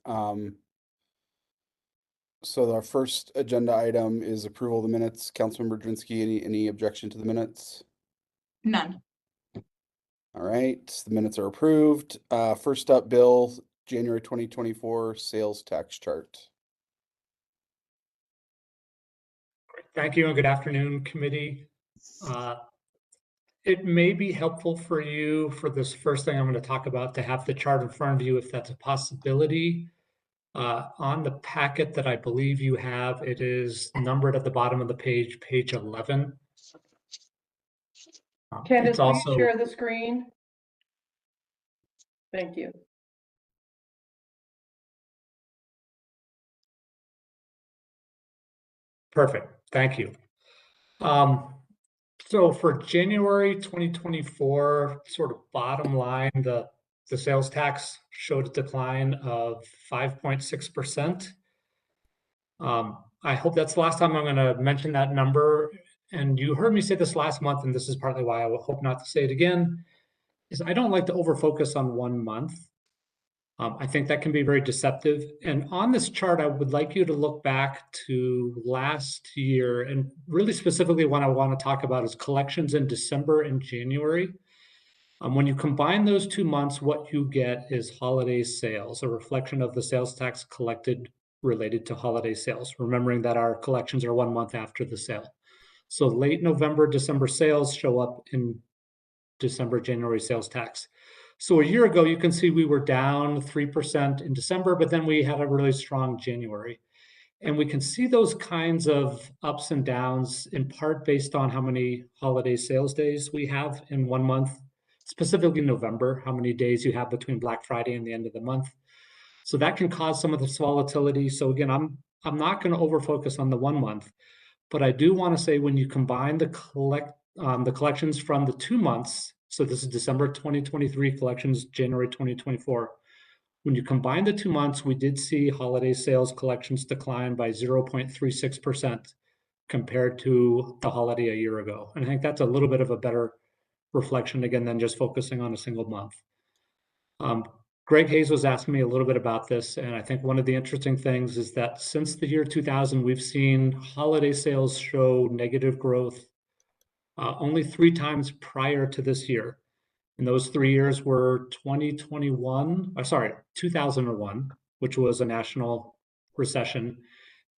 So our first agenda item is approval of the minutes. Councilmember Jurinsky, any objection to the minutes? None. All right, the minutes are approved. First up, Bill, January 2024 sales tax chart. Thank you and good afternoon, committee. It may be helpful for you for this first thing I'm going to talk about to have the chart in front of you if that's a possibility. On the packet that I believe you have, it is numbered at the bottom of the page, page 11. Candace, will you share the screen? Thank you. Perfect. Thank you. So for January 2024, sort of bottom line, the sales tax showed a decline of 5.6%. I hope that's the last time I'm going to mention that number. And you heard me say this last month, and this is partly why I will hope not to say it again, is I don't like to overfocus on 1 month. I think that can be very deceptive. And on this chart, I would like you to look back to last year, and really specifically what I want to talk about is collections in December and January. When you combine those 2 months, what you get is holiday sales, a reflection of the sales tax collected related to holiday sales, remembering that our collections are 1 month after the sale. So late November, December sales show up in December, January sales tax. So a year ago, you can see we were down 3% in December, but then we had a really strong January. And we can see those kinds of ups and downs in part based on how many holiday sales days we have in 1 month, specifically November, how many days you have between Black Friday and the end of the month. So that can cause some of this volatility. So again, I'm not going to overfocus on the 1 month, but I do want to say when you combine the collections from the 2 months, so this is December 2023 collections, January 2024. When you combine the 2 months, we did see holiday sales collections decline by 0.36% compared to the holiday a year ago. And I think that's a little bit of a better reflection, again, than just focusing on a single month. Greg Hayes was asking me a little bit about this, and I think one of the interesting things is that since the year 2000, we've seen holiday sales show negative growth only 3 times prior to this year. And those 3 years were 2001, which was a national recession.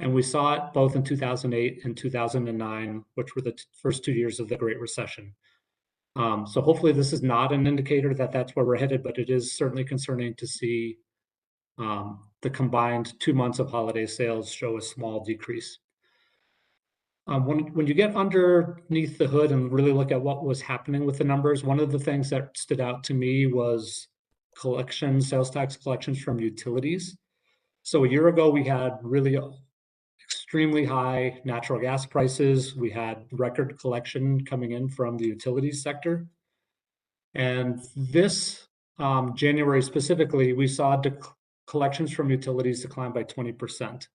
And we saw it both in 2008 and 2009, which were the first 2 years of the Great Recession. So hopefully this is not an indicator that that's where we're headed, but it is certainly concerning to see the combined 2 months of holiday sales show a small decrease. When you get underneath the hood and really look at what was happening with the numbers, one of the things that stood out to me was sales tax collections from utilities. So a year ago, we had really extremely high natural gas prices. We had record collection coming in from the utilities sector. And this January specifically, we saw collections from utilities decline by 20%.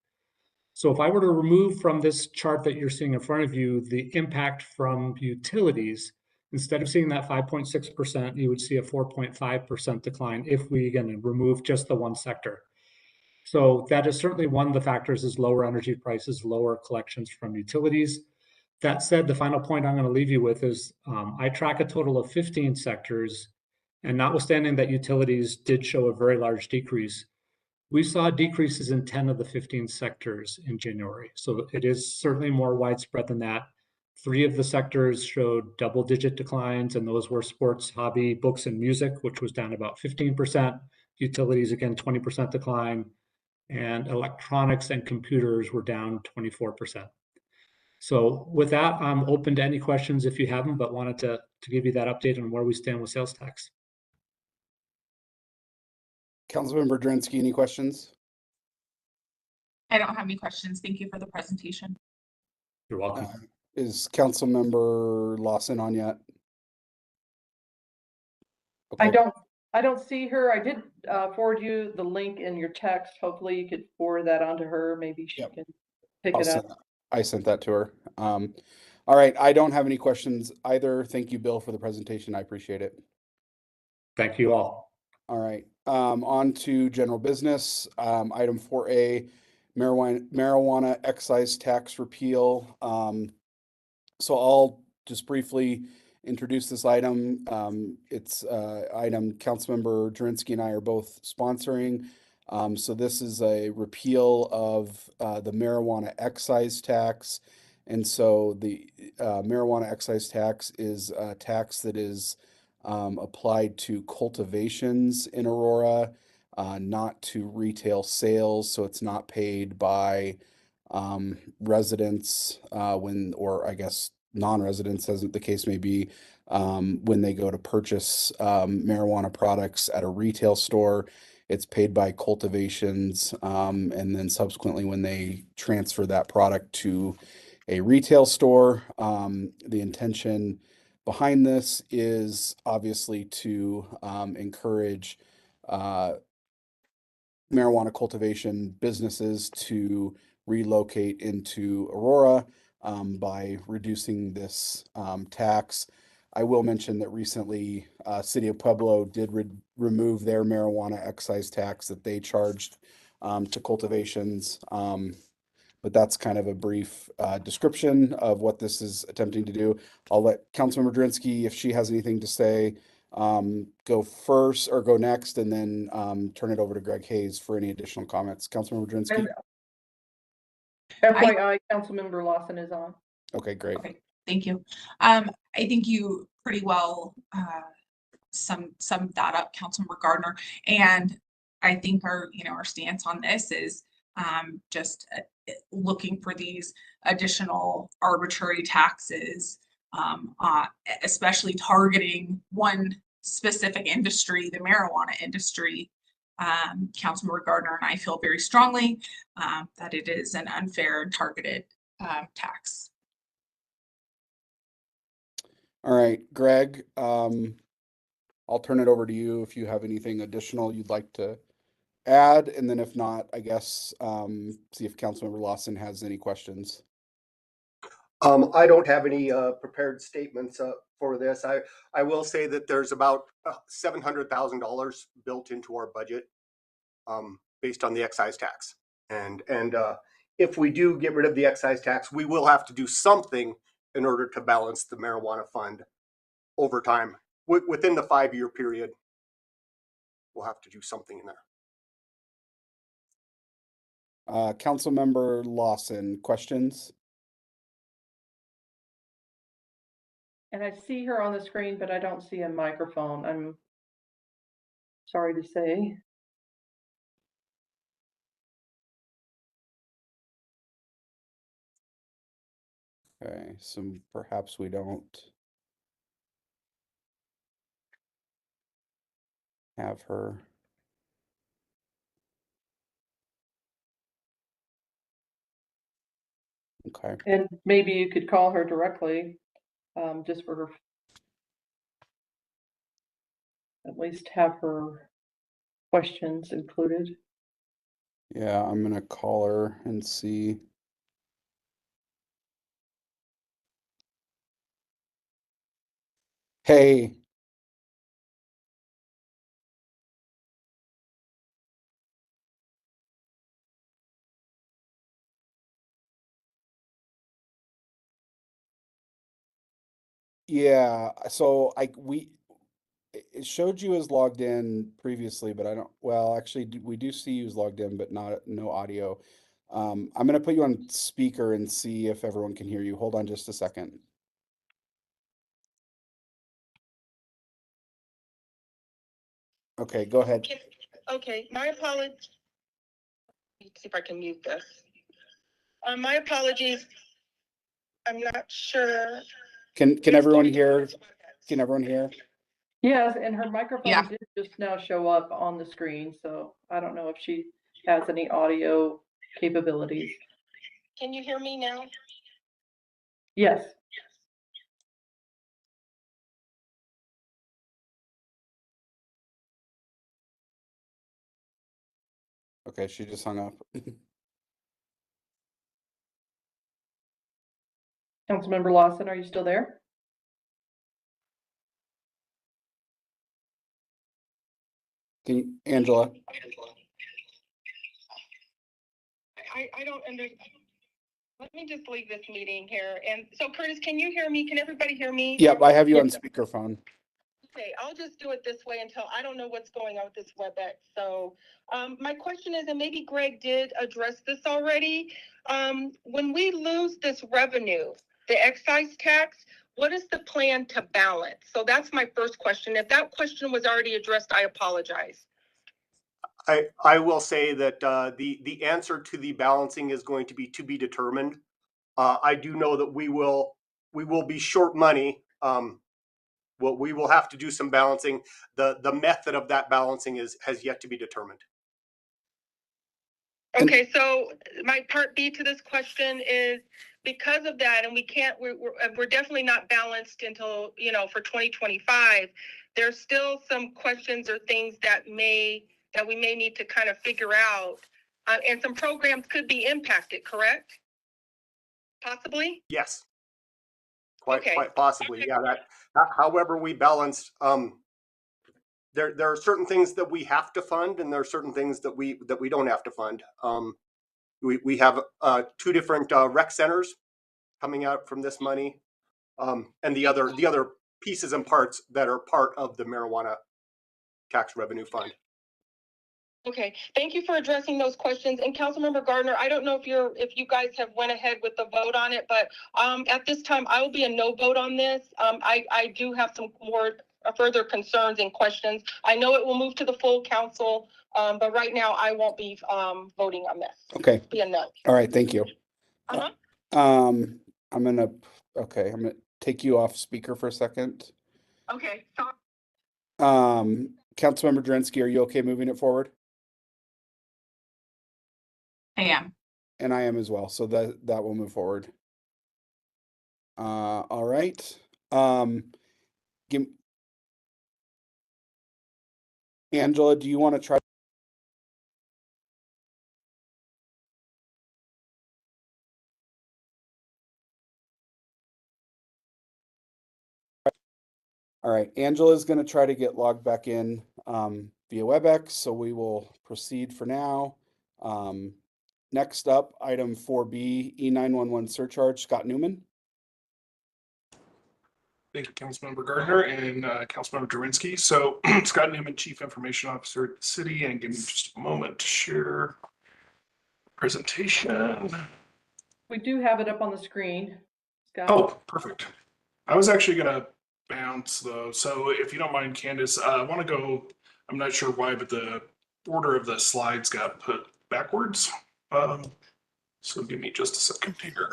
So if I were to remove from this chart that you're seeing in front of you the impact from utilities, instead of seeing that 5.6%, you would see a 4.5% decline if we, again, remove just the one sector. So that is certainly one of the factors is lower energy prices, lower collections from utilities. That said, the final point I'm going to leave you with is I track a total of 15 sectors, and notwithstanding that utilities did show a very large decrease, we saw decreases in 10 of the 15 sectors in January. So it is certainly more widespread than that. 3 of the sectors showed double-digit declines, and those were sports, hobby, books, and music, which was down about 15%. Utilities, again, 20% decline. And electronics and computers were down 24%. So with that, I'm open to any questions if you have them, but wanted to give you that update on where we stand with sales tax. Councilmember Jurinsky, any questions? I don't have any questions. Thank you for the presentation. You're welcome. Is Councilmember Lawson on yet? Okay. I don't see her. I did forward you the link in your text. Hopefully you could forward that on to her. Maybe she can pick it up. I sent that to her. All right. I don't have any questions either. Thank you, Bill, for the presentation. I appreciate it. Thank you all. All right. On to general business. Item 4A, marijuana excise tax repeal. So I'll just briefly introduce this item. It's item Councilmember Jurinsky and I are both sponsoring. So this is a repeal of the marijuana excise tax. And so the marijuana excise tax is a tax that is applied to cultivations in Aurora, not to retail sales. So it's not paid by residents or I guess non-residents, as the case may be, when they go to purchase marijuana products at a retail store. It's paid by cultivations, and then subsequently when they transfer that product to a retail store. The intention behind this is obviously to encourage marijuana cultivation businesses to relocate into Aurora by reducing this tax. I will mention that recently, City of Pueblo did remove their marijuana excise tax that they charged to cultivations. But that's kind of a brief description of what this is attempting to do. I'll let Councilmember Drinsky, if she has anything to say, go first or go next, and then turn it over to Greg Hayes for any additional comments. Councilmember Drinsky. FYI, Councilmember Lawson is on. Okay, great. Okay, thank you. I think you pretty well summed that up, Councilmember Gardner. And I think our stance on this is just looking for these additional arbitrary taxes, especially targeting one specific industry, the marijuana industry. Councilmember Gardner and I feel very strongly that it is an unfair and targeted tax. All right, Greg, I'll turn it over to you if you have anything additional you'd like to add, and then if not, I guess, see if Councilmember Lawson has any questions. I don't have any prepared statements for this. I will say that there's about $700,000 built into our budget based on the excise tax. And if we do get rid of the excise tax, we will have to do something in order to balance the marijuana fund over time. Within the 5-year period, we'll have to do something in there. Councilmember Lawson, questions? And I see her on the screen, but I don't see a microphone. I'm sorry to say. Okay, so perhaps we don't have her. Okay. And maybe you could call her directly, just for her, at least have her questions included. Yeah, I'm gonna call her and see. Hey. Yeah, so it showed you as logged in previously, but I don't, well, actually we do see you as logged in, but no audio. I'm gonna put you on speaker and see if everyone can hear you. Hold on just a second. Okay, go ahead. Okay, my apologies. See if I can mute this. My apologies. I'm not sure. Can everyone hear? Can everyone hear? Yes, and her microphone Yeah. did just now show up on the screen, so I don't know if she has any audio capabilities. Can you hear me now? Yes. Okay, she just hung up. Councilmember Lawson, are you still there? Angela? I don't understand. Let me just leave this meeting here. And so Curtis, can you hear me? Can everybody hear me? Yep, I have you on speakerphone. Okay, I'll just do it this way until I don't know what's going on with this WebEx. So my question is, and maybe Greg did address this already, when we lose this revenue, the excise tax, what is the plan to balance? So that's my first question. If that question was already addressed, I apologize. I will say that the answer to the balancing is going to be determined. I do know that we will be short money. Well, we will have to do some balancing. The method of that balancing has yet to be determined. Okay, so my part B to this question is because of that, and we're definitely not balanced until, for 2025. There's still some questions or things that we may need to kind of figure out, and some programs could be impacted, correct? Possibly? Yes. Okay. Quite possibly. Okay. Yeah. However we balance, there are certain things that we have to fund, and there are certain things that we don't have to fund. We have 2 different rec centers coming out from this money, and the other pieces and parts that are part of the marijuana tax revenue fund. Okay, thank you for addressing those questions. And Councilmember Gardner, I don't know if you guys have went ahead with the vote on it, but at this time I will be a no vote on this. I do have some more further concerns and questions. I know it will move to the full council, but right now I won't be voting on this. Okay. Be a no. All right. Thank you. Uh-huh. I'm gonna take you off speaker for a second. Okay. Sorry. Councilmember Jurinsky, are you okay moving it forward? I am. And I am as well, so that will move forward. All right. Angela, do you want to try? All right, Angela's going to try to get logged back in via WebEx, so we will proceed for now. Next up, item 4B, E911 surcharge, Scott Newman. Thank you, Councilmember Gardner and Councilmember Jurinsky. So Scott Newman, Chief Information Officer at the city, and give me just a moment to share presentation. We do have it up on the screen, Scott. Oh, perfect. I was actually gonna bounce though. So if you don't mind, Candace, I want to go, I'm not sure why, but the order of the slides got put backwards. So give me just a second here.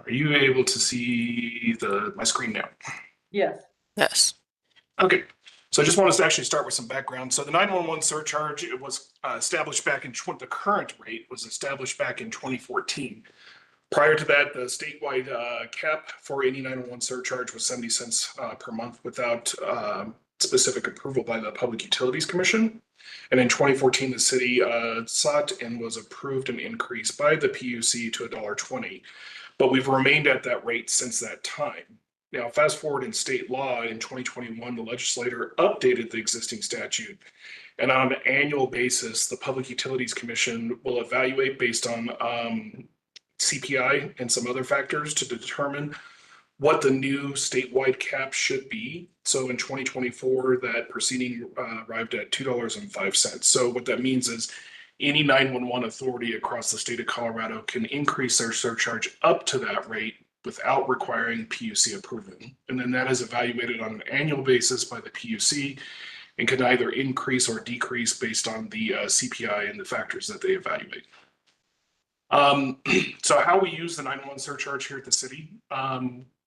Are you able to see my screen now? Yes. Yes. Okay, so I just want us to actually start with some background. So the 911 surcharge, it was established back in, the current rate was established back in 2014. Prior to that, the statewide cap for any 911 surcharge was 70 cents per month without specific approval by the Public Utilities Commission. And in 2014, the city sought and was approved an increase by the PUC to $1.20. But we've remained at that rate since that time. Now, fast forward in state law in 2021, the legislator updated the existing statute. And on an annual basis, the Public Utilities Commission will evaluate based on CPI and some other factors to determine what the new statewide cap should be. So in 2024, that proceeding arrived at $2.05. So what that means is any 911 authority across the state of Colorado can increase their surcharge up to that rate without requiring PUC approval. And then that is evaluated on an annual basis by the PUC and can either increase or decrease based on the CPI and the factors that they evaluate. So how we use the 911 surcharge here at the city,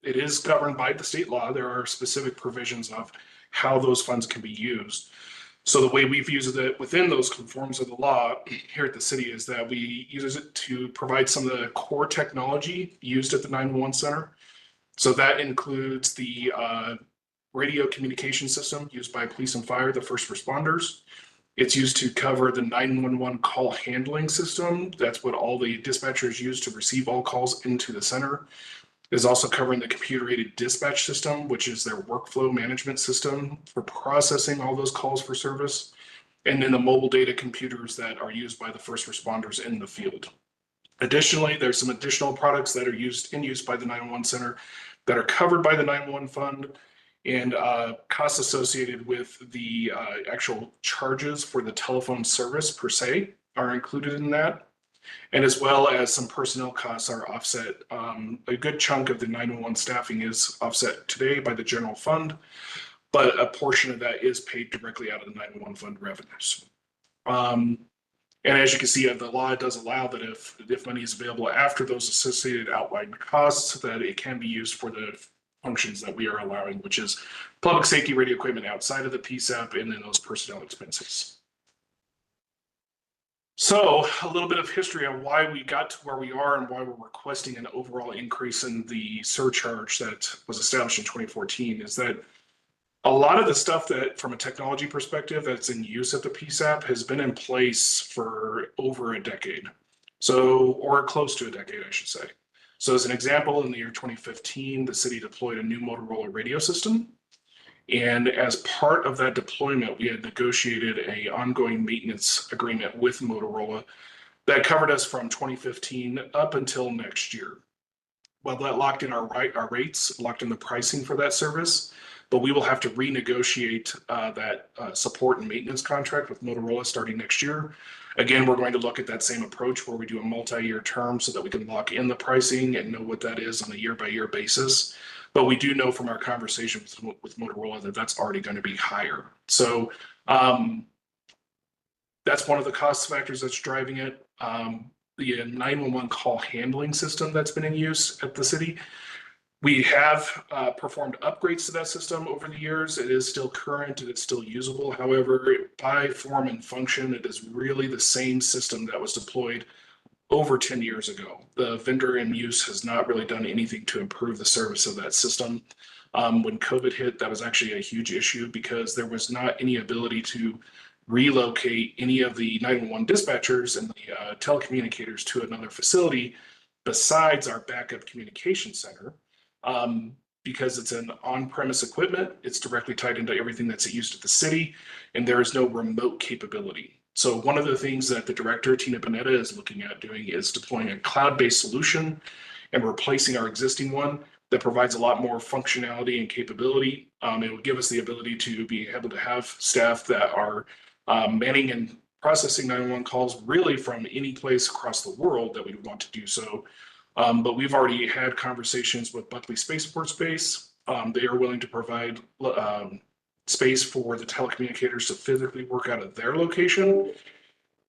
it is governed by the state law. There are specific provisions of how those funds can be used. So the way we've used it within those forms of the law here at the city is that we use it to provide some of the core technology used at the 911 center. So that includes the radio communication system used by police and fire, the first responders. It's used to cover the 911 call handling system. That's what all the dispatchers use to receive all calls into the center. It is also covering the computer-aided dispatch system, which is their workflow management system for processing all those calls for service, and then the mobile data computers that are used by the first responders in the field. Additionally, there's some additional products that are in use by the 911 center that are covered by the 911 fund, and costs associated with the actual charges for the telephone service per se are included in that. And as well as some personnel costs are offset. A good chunk of the 911 staffing is offset today by the general fund, but a portion of that is paid directly out of the 911 fund revenues. And as you can see, the law does allow that if money is available after those associated outlined costs, that it can be used for the functions that we are allowing, which is public safety radio equipment outside of the PSAP and then those personnel expenses. So a little bit of history on why we got to where we are and why we're requesting an overall increase in the surcharge that was established in 2014 is that a lot of the stuff that from a technology perspective that's in use at the PSAP has been in place for over a decade. So, or close to a decade, I should say. So as an example, in the year 2015, the city deployed a new Motorola radio system. And as part of that deployment, we had negotiated an ongoing maintenance agreement with Motorola that covered us from 2015 up until next year. Well, that locked in our rates, locked in the pricing for that service, but we will have to renegotiate that support and maintenance contract with Motorola starting next year. Again, we're going to look at that same approach where we do a multi-year term so that we can lock in the pricing and know what that is on a year-by-year basis. But we do know from our conversation with Motorola that that's already going to be higher. So that's one of the cost factors that's driving it. The 911 call handling system that's been in use at the city. We have performed upgrades to that system over the years. It is still current and it's still usable. However, by form and function, it is really the same system that was deployed over 10 years ago. The vendor in use has not really done anything to improve the service of that system. When COVID hit, that was actually a huge issue because there was not any ability to relocate any of the 911 dispatchers and the telecommunicators to another facility besides our backup communication center. Because it's an on-premise equipment, it's directly tied into everything that's used at the city, and there is no remote capability. So one of the things that the director, Tina Panetta, is looking at doing is deploying a cloud-based solution and replacing our existing one that provides a lot more functionality and capability. It will give us the ability to be able to have staff that are manning and processing 911 calls really from any place across the world that we want to do so. But we've already had conversations with Buckley Spaceport Space. They are willing to provide space for the telecommunicators to physically work out of their location.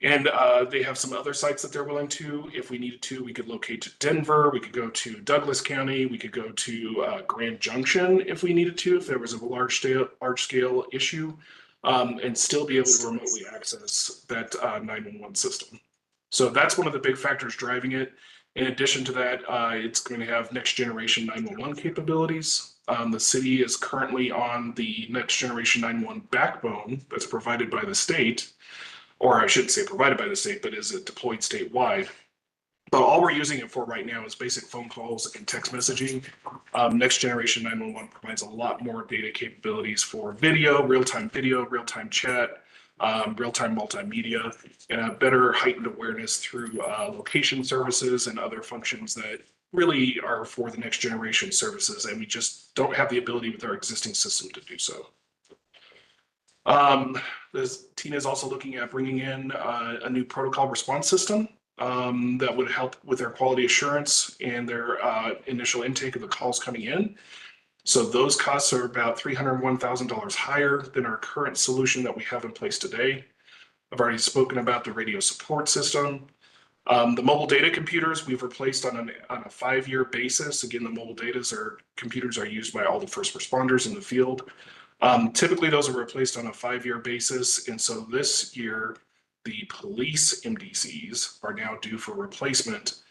And they have some other sites that they're willing to. If we needed to, we could locate to Denver. We could go to Douglas County. We could go to Grand Junction if we needed to, if there was a large scale issue, and still be able to remotely access that 911 system. So that's one of the big factors driving it. In addition to that, it's going to have next generation 911 capabilities. The city is currently on the next generation 911 backbone that's provided by the state, or I shouldn't say provided by the state, but is deployed statewide. But all we're using it for right now is basic phone calls and text messaging. Next generation 911 provides a lot more data capabilities for video, real-time chat, real-time multimedia, and a better heightened awareness through location services and other functions that really are for the next generation services, and we just don't have the ability with our existing system to do so. Tina is also looking at bringing in a new protocol response system that would help with their quality assurance and their initial intake of the calls coming in. So those costs are about $301,000 higher than our current solution that we have in place today. I've already spoken about the radio support system. The mobile data computers we've replaced on a 5-year basis. Again, the mobile computers are used by all the first responders in the field. Typically, those are replaced on a 5-year basis. And so this year, the police MDCs are now due for replacement.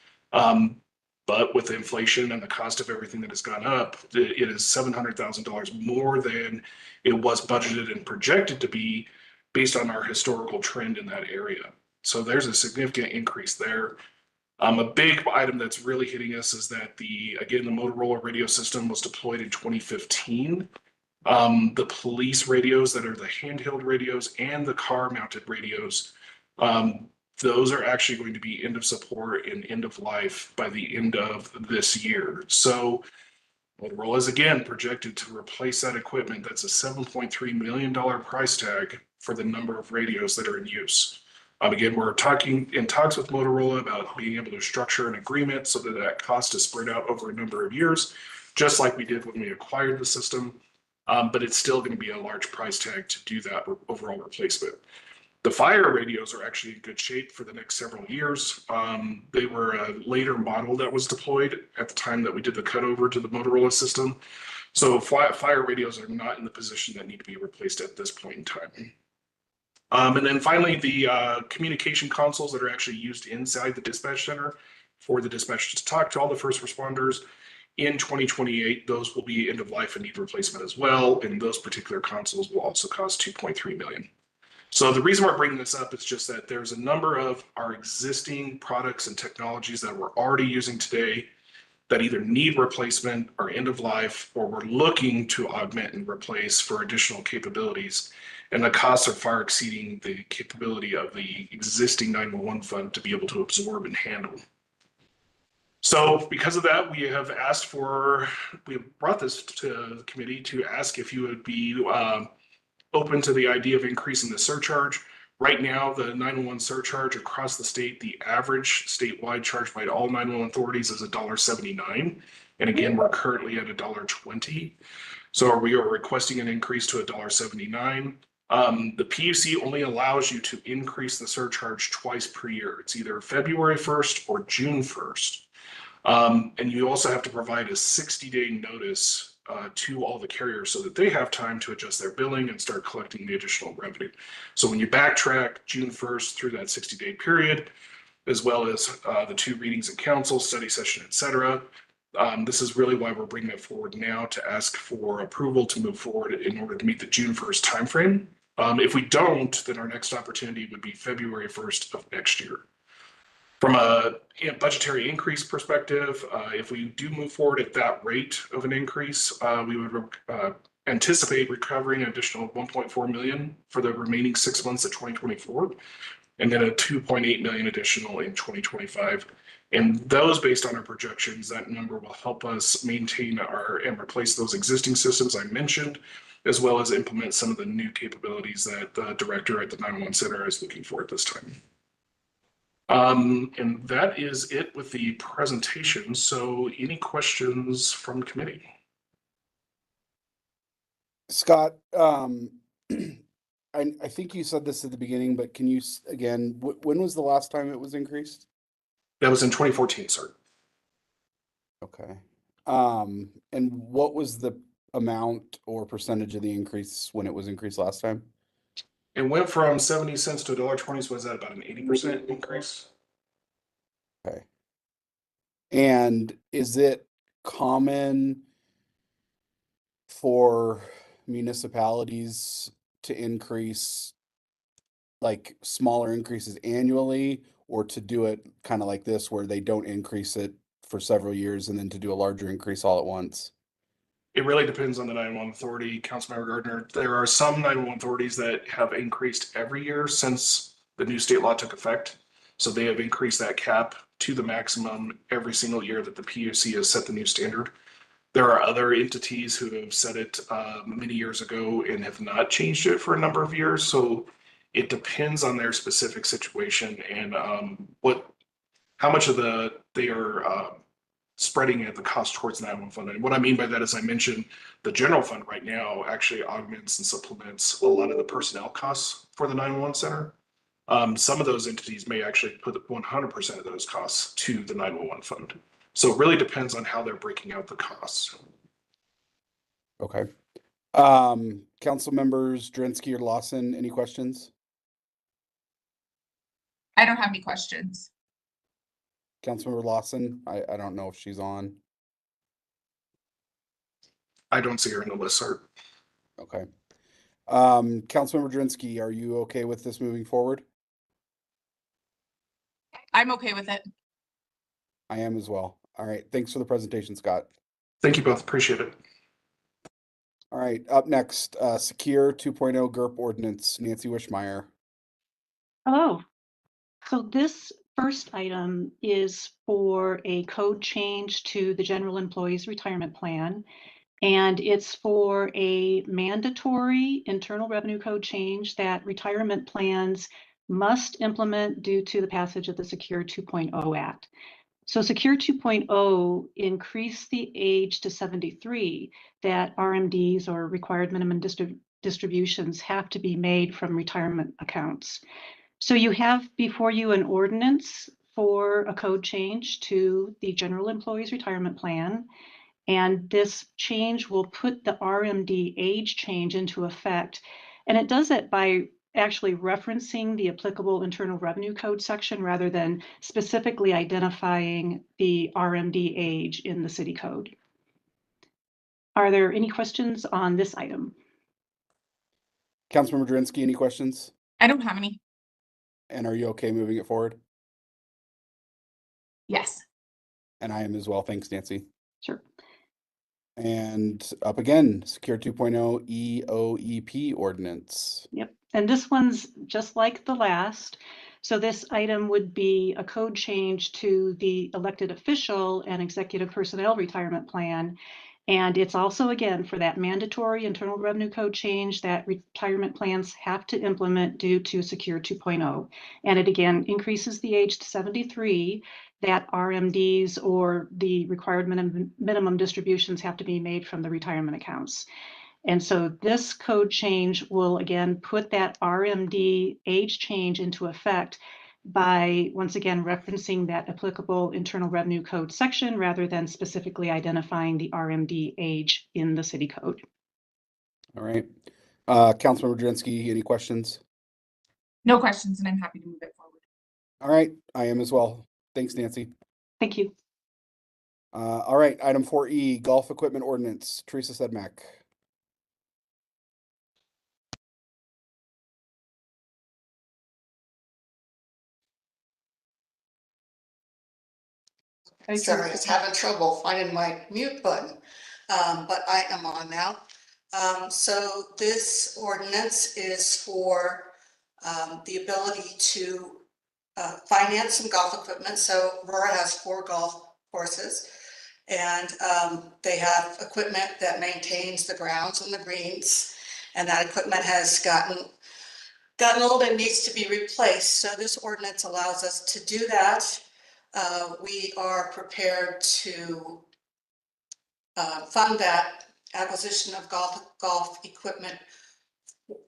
But with inflation and the cost of everything that has gone up, it is $700,000 more than it was budgeted and projected to be based on our historical trend in that area. So there's a significant increase there. A big item that's really hitting us is that the Motorola radio system was deployed in 2015. The police radios that are the handheld radios and the car mounted radios, those are actually going to be end of support and end of life by the end of this year. So Motorola is again projected to replace that equipment. That's a $7.3 million price tag for the number of radios that are in use. Again, we're in talks with Motorola about being able to structure an agreement so that that cost is spread out over a number of years, just like we did when we acquired the system. But it's still going to be a large price tag to do that overall replacement. The fire radios are actually in good shape for the next several years. They were a later model that was deployed at the time that we did the cutover to the Motorola system. So fire radios are not in the position that need to be replaced at this point in time. And then finally, the communication consoles that are actually used inside the dispatch center for the dispatchers to talk to all the first responders. In 2028, those will be end of life and need replacement as well. And those particular consoles will also cost $2.3 million. So the reason we're bringing this up is just that there's a number of our existing products and technologies that we're already using today that either need replacement or end of life, or we're looking to augment and replace for additional capabilities. And the costs are far exceeding the capability of the existing 911 fund to be able to absorb and handle. So because of that, we have brought this to the committee to ask if you would be open to the idea of increasing the surcharge. Right now, the 911 surcharge across the state, the average statewide charge by all 911 authorities is $1.79. And again, we're currently at $1.20. So we are requesting an increase to $1.79. The PUC only allows you to increase the surcharge twice per year. It's either February 1st or June 1st. And you also have to provide a 60-day notice to all the carriers so that they have time to adjust their billing and start collecting the additional revenue. So when you backtrack June 1st through that 60-day period, as well as the 2 readings in council, study session, et cetera, this is really why we're bringing it forward now to ask for approval to move forward in order to meet the June 1st timeframe. If we don't, then our next opportunity would be February 1st of next year. From a budgetary increase perspective, if we do move forward at that rate of an increase, we would anticipate recovering an additional $1.4 million for the remaining 6 months of 2024, and then a $2.8 million additional in 2025. And those, based on our projections, that number will help us maintain and replace those existing systems I mentioned, as well as implement some of the new capabilities that the director at the 911 Center is looking for at this time. And that is it with the presentation. So any questions from committee? Scott, I think you said this at the beginning, but can you, again, when was the last time it was increased? That was in 2014, sir. Okay. And what was the amount or percentage of the increase when it was increased last time? It went from 70 cents to $1.20, so was that about an 80% increase? Okay. And is it common for municipalities to increase like smaller increases annually, or to do it kind of like this where they don't increase it for several years and then to do a larger increase all at once? It really depends on the 911 authority, Councilmember Gardner. There are some 911 authorities that have increased every year since the new state law took effect. So they have increased that cap to the maximum every single year that the PUC has set the new standard. There are other entities who have set it many years ago and have not changed it for a number of years. So it depends on their specific situation and how much of they are spreading at the cost towards 911 fund. And what I mean by that is, I mentioned the general fund right now actually augments and supplements a lot of the personnel costs for the 911 center. Some of those entities may actually put 100% of those costs to the 911 fund. So it really depends on how they're breaking out the costs. Okay. Council members Jurinsky or Lawson, any questions? I don't have any questions. Councilmember Lawson, I don't know if she's on. I don't see her in the list, sir. Okay. Councilmember Jurinsky, are you okay with this moving forward? I'm okay with it. I am as well. All right. Thanks for the presentation, Scott. Thank you both. Appreciate it. All right. Up next, Secure 2.0 GURP ordinance, Nancy Wishmeyer. Hello. So this first item is for a code change to the general employees retirement plan. And it's for a mandatory internal revenue code change that retirement plans must implement due to the passage of the Secure 2.0 Act. So Secure 2.0 increased the age to 73 that RMDs or required minimum distributions have to be made from retirement accounts. So you have before you an ordinance for a code change to the general employees retirement plan. And this change will put the RMD age change into effect. And it does it by actually referencing the applicable Internal Revenue Code section rather than specifically identifying the RMD age in the city code. Are there any questions on this item? Councilmember Jurinsky, any questions? I don't have any. And are you okay moving it forward? Yes. And I am as well. Thanks, Nancy. Sure. And up again, Secure 2.0 EOEP ordinance. Yep. And this one's just like the last. So this item would be a code change to the elected official and executive personnel retirement plan. And it's also, again, for that mandatory internal revenue code change that retirement plans have to implement due to Secure 2.0. And it, again, increases the age to 73 that RMDs or the required minimum distributions have to be made from the retirement accounts. And so this code change will, again, put that RMD age change into effect by, once again, referencing that applicable Internal Revenue Code section rather than specifically identifying the RMD age in the city code. All right. Councilmember Jurinsky, any questions? No questions, and I'm happy to move it forward. All right. I am as well. Thanks, Nancy. Thank you. All right. Item 4E, golf equipment ordinance, Teresa Sedmak. Sorry, I was having trouble finding my mute button, but I am on now. So this ordinance is for the ability to finance some golf equipment. So Aurora has 4 golf courses, and they have equipment that maintains the grounds and the greens, and that equipment has gotten old and needs to be replaced. So this ordinance allows us to do that. We are prepared to fund that acquisition of golf equipment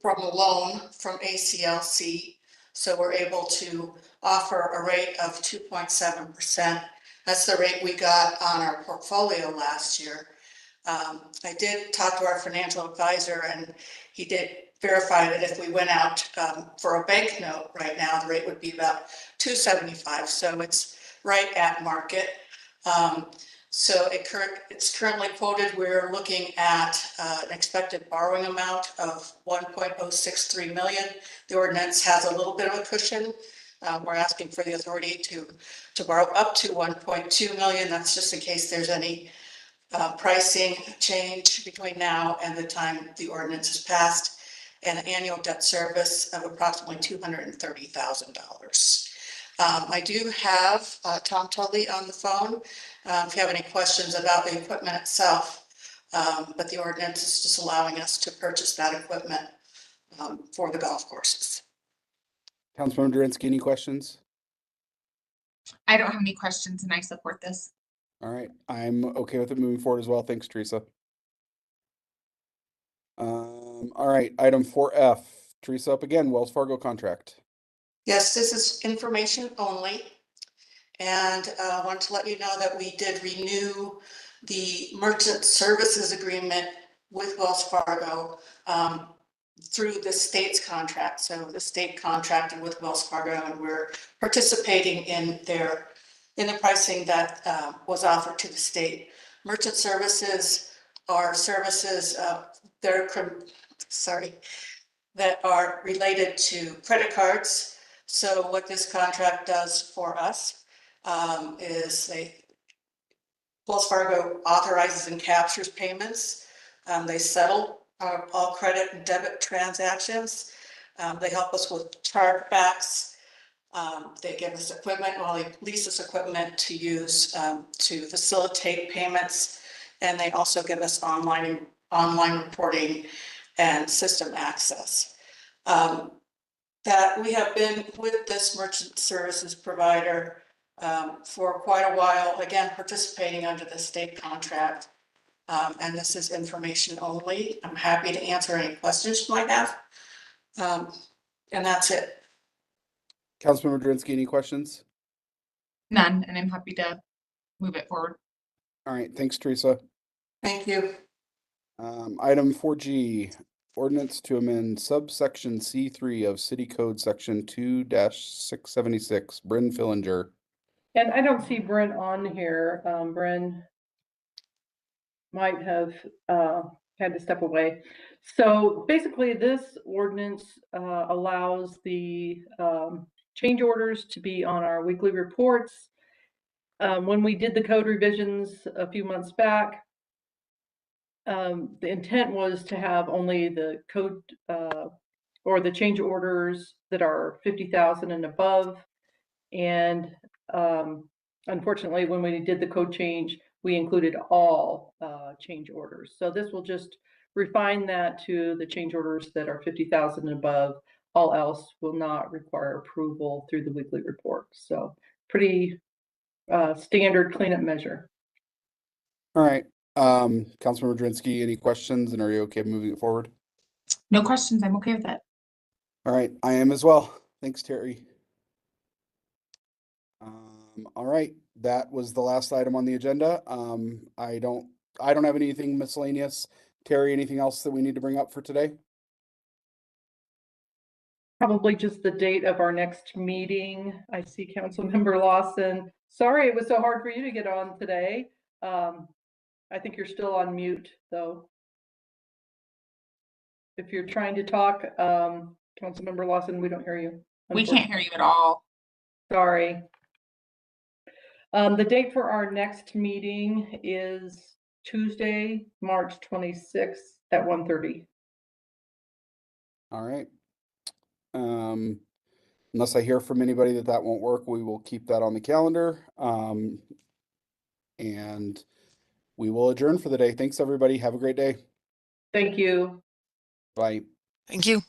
from a loan from ACLC. So we're able to offer a rate of 2.7%. That's the rate we got on our portfolio last year. I did talk to our financial advisor, and he did verify that if we went out for a bank note right now, the rate would be about 2.75. So it's right at market. So it's currently quoted. We're looking at an expected borrowing amount of 1.063 million. The ordinance has a little bit of a cushion. We're asking for the authority to borrow up to 1.2 million. That's just in case there's any pricing change between now and the time the ordinance is passed, and an annual debt service of approximately $230,000. I do have Tom Tully on the phone if you have any questions about the equipment itself, but the ordinance is just allowing us to purchase that equipment for the golf courses. Councilmember Jurinsky, any questions? I don't have any questions, and I support this. All right. I'm okay with it moving forward as well. Thanks, Teresa. All right. Item 4F, Teresa, up again, Wells Fargo contract. Yes, this is information only. And I want to let you know that we did renew the merchant services agreement with Wells Fargo through the state's contract. So the state contracted with Wells Fargo, and we're participating in the pricing that was offered to the state. Merchant services are services that are related to credit cards. So what this contract does for us is Wells Fargo authorizes and captures payments. They settle all credit and debit transactions. They help us with chargebacks. They give us equipment, well, they lease us equipment to use to facilitate payments. And they also give us online reporting and system access. That we have been with this merchant services provider for quite a while, again, participating under the state contract. And this is information only. I'm happy to answer any questions you might have. And that's it. Councilmember Jurinsky, any questions? None, and I'm happy to move it forward. All right, thanks, Teresa. Thank you. Item 4G, ordinance to amend subsection C3 of City Code Section 2-676. Bryn Fillinger. And I don't see Bryn on here. Bryn might have had to step away. So basically this ordinance allows the change orders to be on our weekly reports. When we did the code revisions a few months back, the intent was to have only the code or the change orders that are 50,000 and above. And unfortunately, when we did the code change, we included all change orders. So this will just refine that to the change orders that are 50,000 and above. All else will not require approval through the weekly report. So pretty standard cleanup measure. All right, Councilmember Jurinsky, any questions, and are you okay moving it forward? No questions. I'm okay with that. All right, I am as well. Thanks, Terry. All right, that was the last item on the agenda. I don't have anything miscellaneous. Terry, anything else that we need to bring up for today? Probably just the date of our next meeting. I see Councilmember Lawson. Sorry it was so hard for you to get on today. I think you're still on mute, though. If you're trying to talk, Councilmember Lawson, we don't hear you. We can't hear you at all. Sorry. The date for our next meeting is Tuesday, March 26th at 1:30. All right. Unless I hear from anybody that won't work, we will keep that on the calendar. And we will adjourn for the day. Thanks, everybody. Have a great day. Thank you. Bye. Thank you.